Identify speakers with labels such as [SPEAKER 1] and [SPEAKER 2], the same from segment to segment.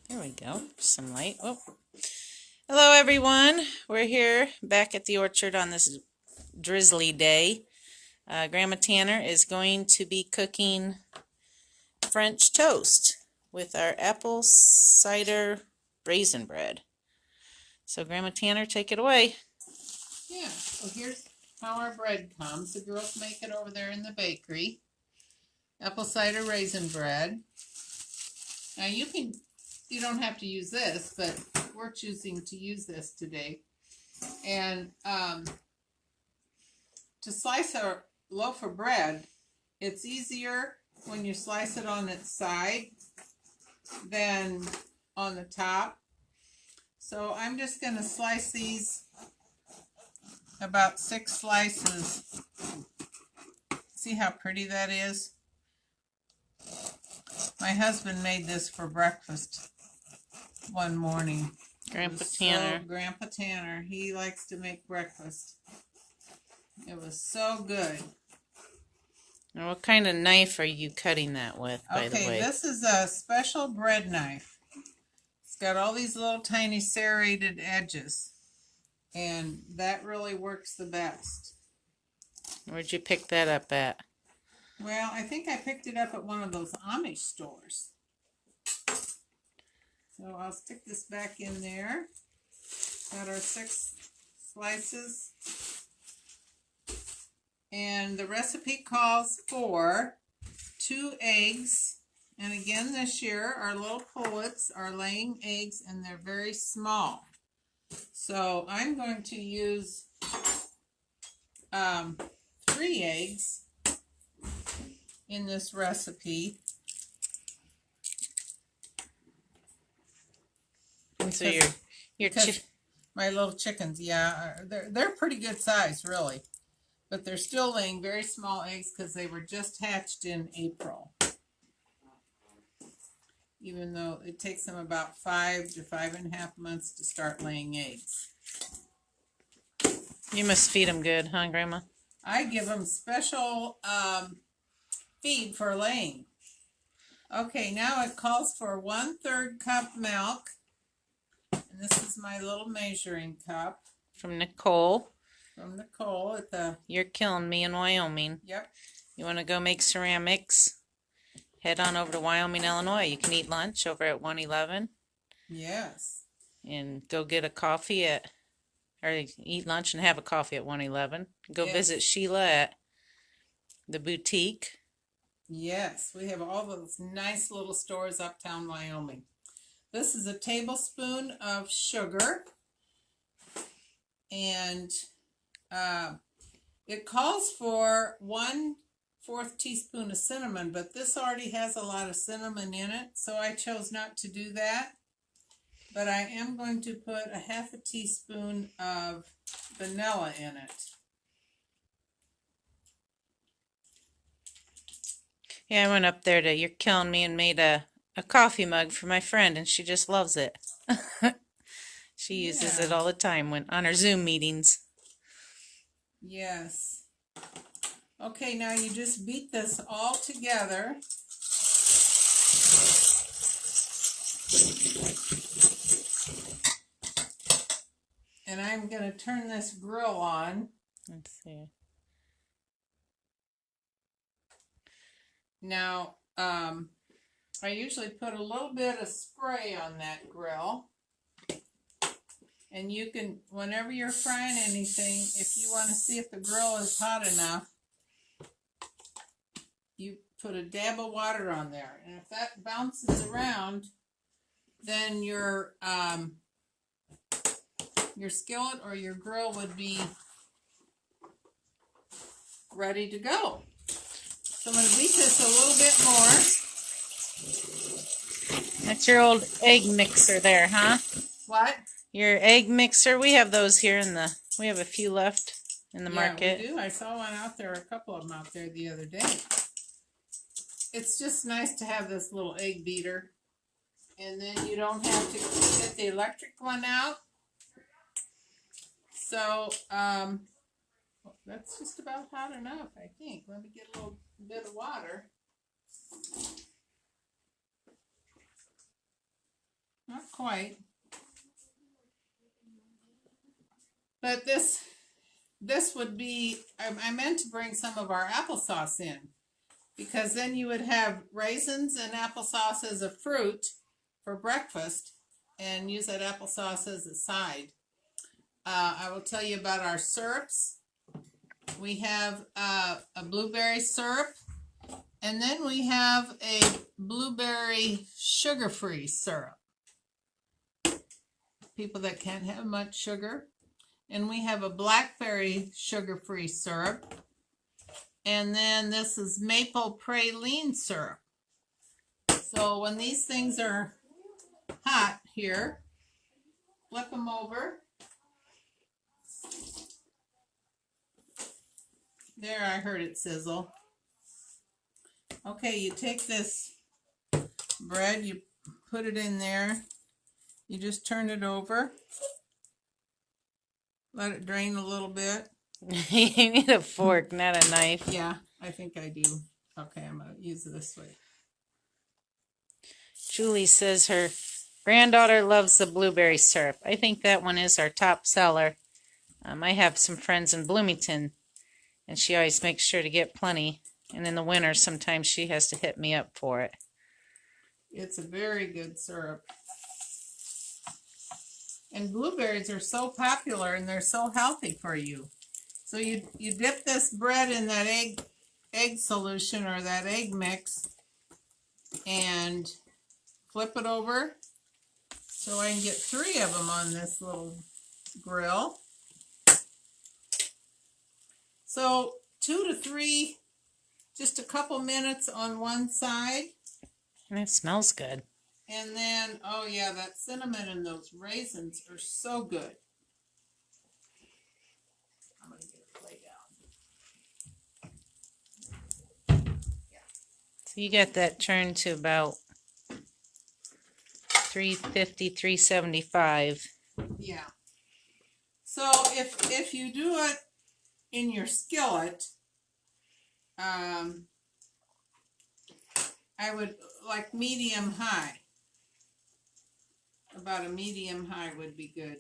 [SPEAKER 1] There we go. Some light. Oh. Hello, everyone. We're here back at the orchard on this drizzly day. Grandma Tanner is going to be cooking French toast with our apple cider raisin bread. So, Grandma Tanner, take it away.
[SPEAKER 2] Yeah, so here's how our bread comes. The girls make it over there in the bakery. Apple cider raisin bread. Now you don't have to use this, but we're choosing to use this today. And to slice a loaf of bread, it's easier when you slice it on its side than on the top. So I'm just going to slice these about 6 slices. See how pretty that is? My husband made this for breakfast one morning.
[SPEAKER 1] Grandpa Tanner.
[SPEAKER 2] Grandpa Tanner, he likes to make breakfast. It was so good.
[SPEAKER 1] And what kind of knife are you cutting that with, by the way?
[SPEAKER 2] Okay, this is a special bread knife. It's got all these little tiny serrated edges, and that really works the best.
[SPEAKER 1] Where'd you pick that up at?
[SPEAKER 2] Well, I think I picked it up at one of those Amish stores. So I'll stick this back in there. Got our 6 slices. And the recipe calls for 2 eggs. And again this year, our little pullets are laying eggs and they're very small. So I'm going to use 3 eggs in this recipe.
[SPEAKER 1] And so
[SPEAKER 2] my little chickens, yeah, they're pretty good size, really. But they're still laying very small eggs because they were just hatched in April. Even though it takes them about 5 to 5.5 months to start laying eggs.
[SPEAKER 1] You must feed them good, huh, Grandma?
[SPEAKER 2] I give them special feed for laying. Okay, now it calls for 1/3 cup milk. And this is my little measuring cup.
[SPEAKER 1] From Nicole.
[SPEAKER 2] From Nicole at the...
[SPEAKER 1] You're killing me in Wyoming.
[SPEAKER 2] Yep.
[SPEAKER 1] You want to go make ceramics? Head on over to Wyoming, Illinois. You can eat lunch over at 111.
[SPEAKER 2] Yes.
[SPEAKER 1] And go get a coffee or eat lunch and have a coffee at 111. Go visit Sheila at the boutique.
[SPEAKER 2] Yes, we have all those nice little stores uptown Wyoming. This is a tablespoon of sugar. And it calls for 1/4 teaspoon of cinnamon, but this already has a lot of cinnamon in it, so I chose not to do that. But I am going to put 1/2 teaspoon of vanilla in it.
[SPEAKER 1] Yeah, I went up there to You're Killing Me and made a coffee mug for my friend, and she just loves it. She uses it all the time on her Zoom meetings.
[SPEAKER 2] Yes. Okay, now you just beat this all together. And I'm going to turn this grill on.
[SPEAKER 1] Let's see.
[SPEAKER 2] Now, I usually put a little bit of spray on that grill. And you can, whenever you're frying anything, if you want to see if the grill is hot enough, you put a dab of water on there. And if that bounces around, then your skillet or your grill would be ready to go. So I'm going to beat this a little bit more.
[SPEAKER 1] That's your old egg mixer there, huh?
[SPEAKER 2] What?
[SPEAKER 1] Your egg mixer. We have those here we have a few left in the market.
[SPEAKER 2] Yeah, we do. I saw one out there, a couple of them out there the other day. It's just nice to have this little egg beater. And then you don't have to get the electric one out. So, that's just about hot enough, I think. Let me get a little bit of water. quite. But this would be, I meant to bring some of our applesauce in, because then you would have raisins and applesauce as a fruit for breakfast and use that applesauce as a side. I will tell you about our syrups. We have a blueberry syrup, and then we have a blueberry sugar-free syrup. People that can't have much sugar. And we have a blackberry sugar-free syrup. And then this is maple praline syrup. So when these things are hot here, flip them over. There, I heard it sizzle. Okay, you take this bread, you put it in there. You just turn it over. Let it drain a little bit.
[SPEAKER 1] You need a fork, not a knife.
[SPEAKER 2] Yeah, I think I do. Okay, I'm going to use it this way.
[SPEAKER 1] Julie says her granddaughter loves the blueberry syrup. I think that one is our top seller. I have some friends in Bloomington, and she always makes sure to get plenty. And in the winter, sometimes she has to hit me up for it.
[SPEAKER 2] It's a very good syrup. And blueberries are so popular, and they're so healthy for you. So you dip this bread in that egg solution or that egg mix and flip it over so I can get 3 of them on this little grill. So 2 to 3, just a couple minutes on one side.
[SPEAKER 1] And it smells good.
[SPEAKER 2] And then, oh yeah, that cinnamon and those raisins are so good. I'm going to get it laid down.
[SPEAKER 1] So you got that turned to about 350, 375.
[SPEAKER 2] Yeah. So if you do it in your skillet, I would like medium high. About a medium high would be good.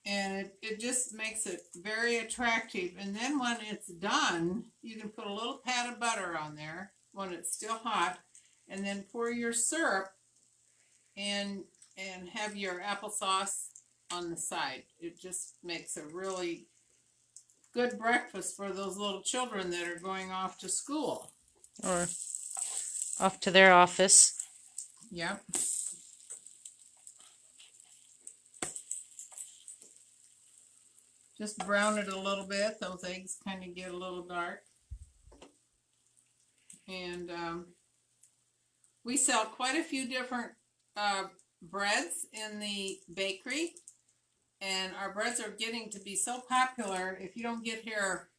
[SPEAKER 2] And it just makes it very attractive. And then when it's done, you can put a little pat of butter on there when it's still hot, and then pour your syrup and have your applesauce on the side. It just makes a really good breakfast for those little children that are going off to school.
[SPEAKER 1] Or off to their office.
[SPEAKER 2] Yep. Just brown it a little bit. Those eggs kind of get a little dark. And we sell quite a few different breads in the bakery. And our breads are getting to be so popular. If you don't get here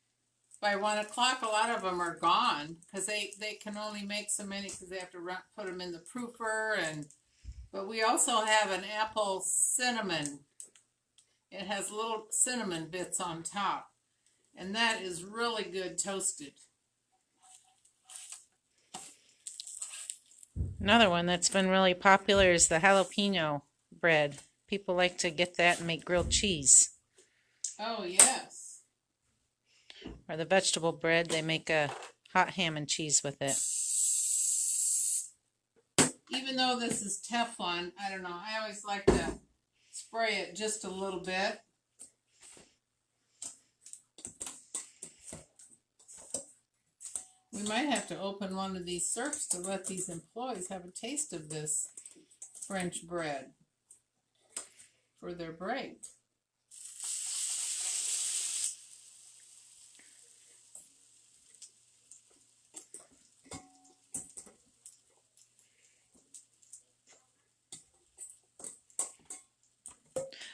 [SPEAKER 2] by 1 o'clock, a lot of them are gone because they can only make so many because they have to put them in the proofer. But we also have an apple cinnamon. It has little cinnamon bits on top, and that is really good toasted.
[SPEAKER 1] Another one that's been really popular is the jalapeno bread. People like to get that and make grilled cheese.
[SPEAKER 2] Oh, yes.
[SPEAKER 1] Or the vegetable bread, they make a hot ham and cheese with it.
[SPEAKER 2] Even though this is Teflon, I don't know, I always like to spray it just a little bit. We might have to open one of these syrups to let these employees have a taste of this French bread for their break.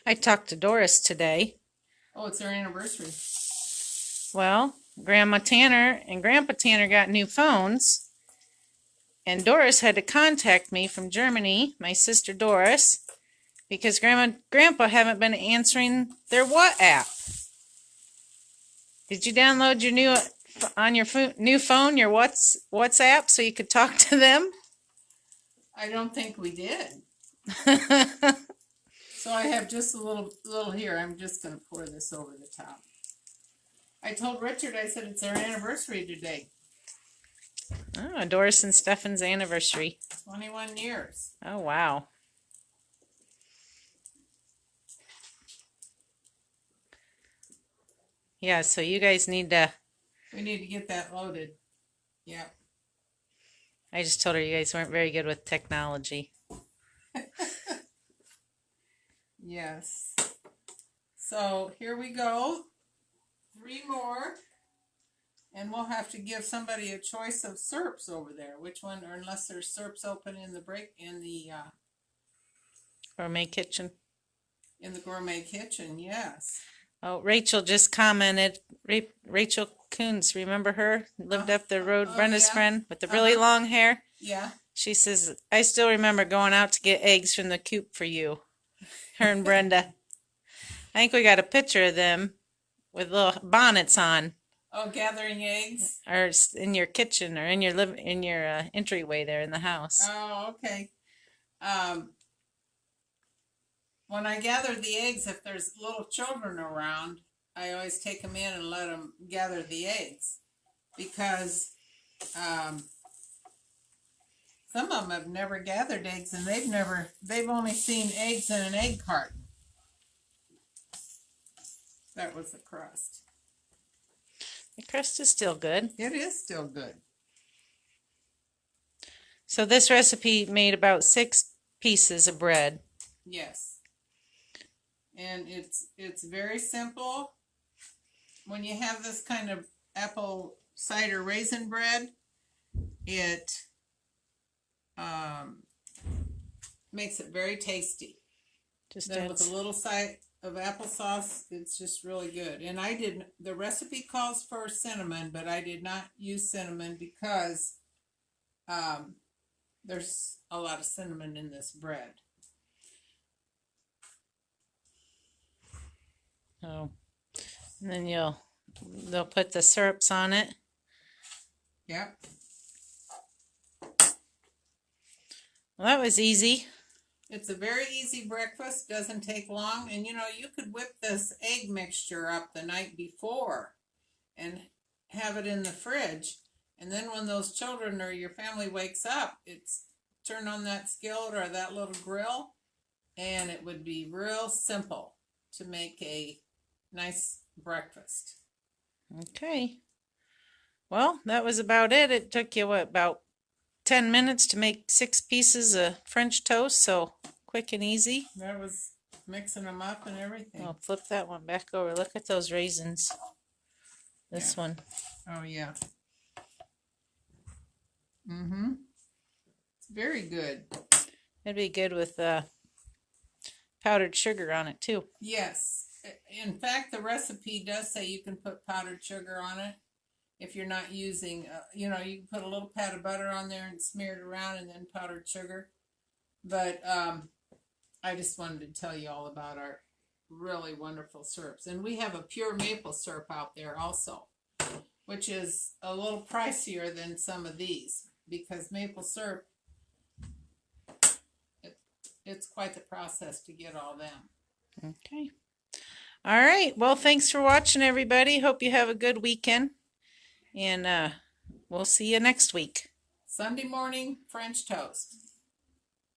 [SPEAKER 1] I talked to Doris today.
[SPEAKER 2] Oh, it's their anniversary.
[SPEAKER 1] Well, Grandma Tanner and Grandpa Tanner got new phones, and Doris had to contact me from Germany, my sister Doris, because Grandma and Grandpa haven't been answering their What app. Did you download your new new phone your WhatsApp so you could talk to them?
[SPEAKER 2] I don't think we did. So I have just a little here. I'm just going to pour this over the top. I told Richard, I said it's our anniversary today.
[SPEAKER 1] Oh, Doris and Stefan's anniversary.
[SPEAKER 2] 21 years.
[SPEAKER 1] Oh, wow. Yeah, so you guys need to...
[SPEAKER 2] We need to get that loaded. Yep.
[SPEAKER 1] I just told her you guys weren't very good with technology.
[SPEAKER 2] Yes. So here we go. 3 more. And we'll have to give somebody a choice of syrups over there. Which one, or unless there's syrups open in the
[SPEAKER 1] Gourmet kitchen.
[SPEAKER 2] in the gourmet kitchen, yes.
[SPEAKER 1] Oh, Rachel just commented. Rachel Coons, remember her? Lived up the road, Brenda's
[SPEAKER 2] yeah.
[SPEAKER 1] friend with the really long hair.
[SPEAKER 2] Yeah.
[SPEAKER 1] She says, I still remember going out to get eggs from the coop for you. Her and Brenda. I think we got a picture of them with little bonnets on.
[SPEAKER 2] Oh, gathering eggs?
[SPEAKER 1] Or in your kitchen or in your entryway there in the house.
[SPEAKER 2] Oh, okay. When I gather the eggs, if there's little children around, I always take them in and let them gather the eggs. Because some of them have never gathered eggs, and they've only seen eggs in an egg carton. That was the crust.
[SPEAKER 1] The crust is still good.
[SPEAKER 2] It is still good.
[SPEAKER 1] So this recipe made about 6 pieces of bread.
[SPEAKER 2] Yes. And it's very simple. When you have this kind of apple cider raisin bread, it makes it very tasty.
[SPEAKER 1] Just
[SPEAKER 2] Then with a little side of applesauce, it's just really good. And the recipe calls for cinnamon, but I did not use cinnamon because there's a lot of cinnamon in this bread.
[SPEAKER 1] Oh, and then they'll put the syrups on it.
[SPEAKER 2] Yep.
[SPEAKER 1] Well, that was easy.
[SPEAKER 2] It's a very easy breakfast, doesn't take long, and you could whip this egg mixture up the night before and have it in the fridge, and then when those children or your family wakes up, turn on that skillet or that little grill, and it would be real simple to make a nice breakfast.
[SPEAKER 1] Okay. Well, that was about it. It took you, about 10 minutes to make 6 pieces of French toast, so quick and easy.
[SPEAKER 2] That was mixing them up and everything.
[SPEAKER 1] I'll flip that one back over. Look at those raisins. This one.
[SPEAKER 2] Oh, yeah. Mm-hmm. It's very good.
[SPEAKER 1] It'd be good with powdered sugar on it, too.
[SPEAKER 2] Yes. In fact, the recipe does say you can put powdered sugar on it. If you're not using, you can put a little pat of butter on there and smear it around and then powdered sugar. But I just wanted to tell you all about our really wonderful syrups. And we have a pure maple syrup out there also, which is a little pricier than some of these because maple syrup, it's quite the process to get all them.
[SPEAKER 1] Okay. All right. Well, thanks for watching, everybody. Hope you have a good weekend. And we'll see you next week.
[SPEAKER 2] Sunday morning French toast.